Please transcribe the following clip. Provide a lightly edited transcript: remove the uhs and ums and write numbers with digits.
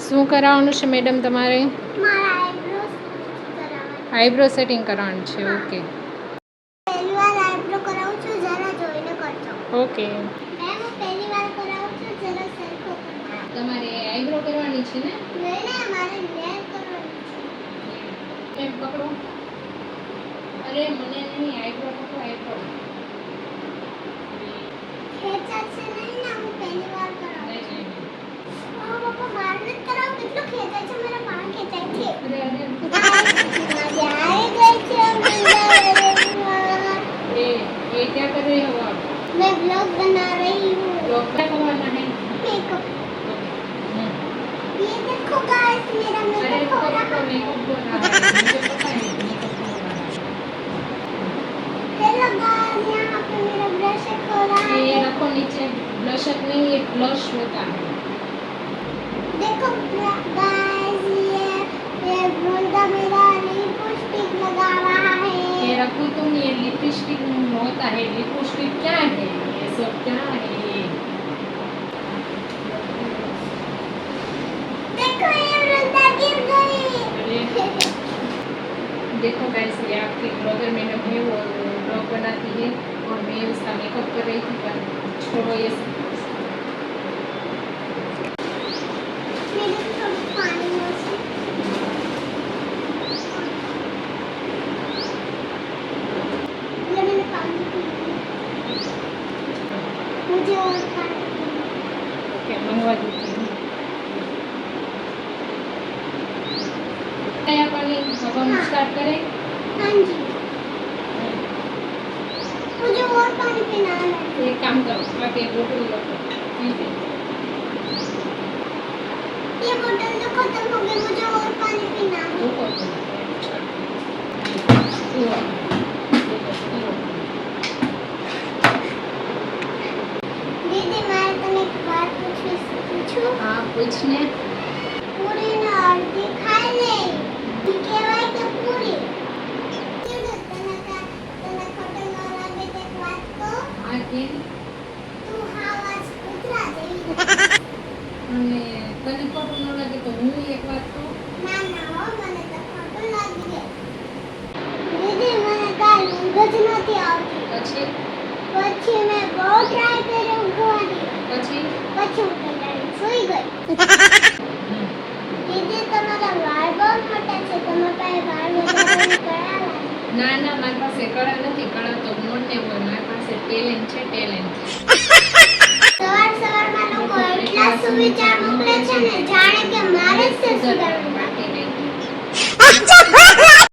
શું કરાવવાનું છે મેડમ તમારે? મારા આઈબ્રો સેટિંગ કરવાનું છે. ઓકે પહેલી વાર આઈબ્રો કરાવું છું, જરા જોઈને કરજો. ઓકે. મેં પહેલી વાર કરાવું છું, જરા સરખો કરજો. તમારે આઈબ્રો કરવાની છે ને? નહીં, મારે નેલ કરવાની છે. એમ પકડો. અરે મને નહીં, આઈબ્રો પકડો. આઈબ્રો ખેંચાશે નહીં ને, હું પહેલી વાર કરાવું. નહીં. પપ્પા મારે નથી કરાવું, કેટલું ખેંચાય છે, મારા પાન ખેંચાય છે. અરે મજા આવી ગઈ છે ये क्या कर रही हो आप? मैं ब्लॉग बना रही हूँ. ब्लॉग क्या करवाना है? मेकअप. ये देखो गाइस, मेरा अरे मेकअप हो रहा तो है. मेकअप हो रहा है, मुझे पता है मेकअप हो रहा है. हेलो गाइस, यहाँ पे मेरा ब्रश हो रहा है. ये रखो नीचे. ब्लशर नहीं, ये ब्लश होता है. देखो गाइस, ये बंदा मेरा लिपस्टिक लगा रहा है. ये रखो तुम, ये लिपस्टिक होता है. लिपस्टिक क्या है? ये सब क्या है? देखो ये बंदा गिर गई. अरे देखो गाइस, ये आपकी ब्लॉगर मैडम है, वो ब्लॉग बनाती है और मैं उसका मेकअप कर रही थी, पर छोड़ो ये सब. मेरे को थोड़ा पानी में से. ये मैंने पानी पी लिया. मुझे और पानी पीना है. ओके, मंगवा देती हूँ. क्या पानी? अब हम स्टार्ट करें. हाँ जी, मुझे और पानी पीना है. एक काम करो, आप एक बोतल रखो. ठीक है. ये बोतल तो खत्म हो गई, मुझे और पानी पीना है. वो कर दो. दीदी मैं तुम्हें एक बात पूछूं. हाँ, पूछने. पूरी ना अर्धी खाई ले. કહેવાય કે પૂરી. તને ખોટું ન લાગે તે વાત તો. हाँ के તું હાવાસ કૂતરા જેવી. અને તને ખોટું ન લાગે તો હું એક વાત કહું. ના ના હો, મને તો ખોટું લાગે. દીદી મને કાલ ઊંઘ જ નથી આવતી. પછી પછી મેં બહુ ટ્રાય કર્યો ઊંઘવાની. પછી પછી હું કંટાળી સૂઈ ગઈ. દીદી તમારા વાળ બહુ મોટા છે, તમારા પાસે વાળ વધારવાની કળા લાગે. ના ના, મારી પાસે કળા નથી. કળા તો મોટે હોય. મારી પાસે ટેલેન્ટ છે. ટેલેન્ટ. સવાર સવારમાં લોકો એટલા સુવિચાર મોકલે છે ને, જાણે કે મારે જ તે સુધારવું. બાકી નહીં.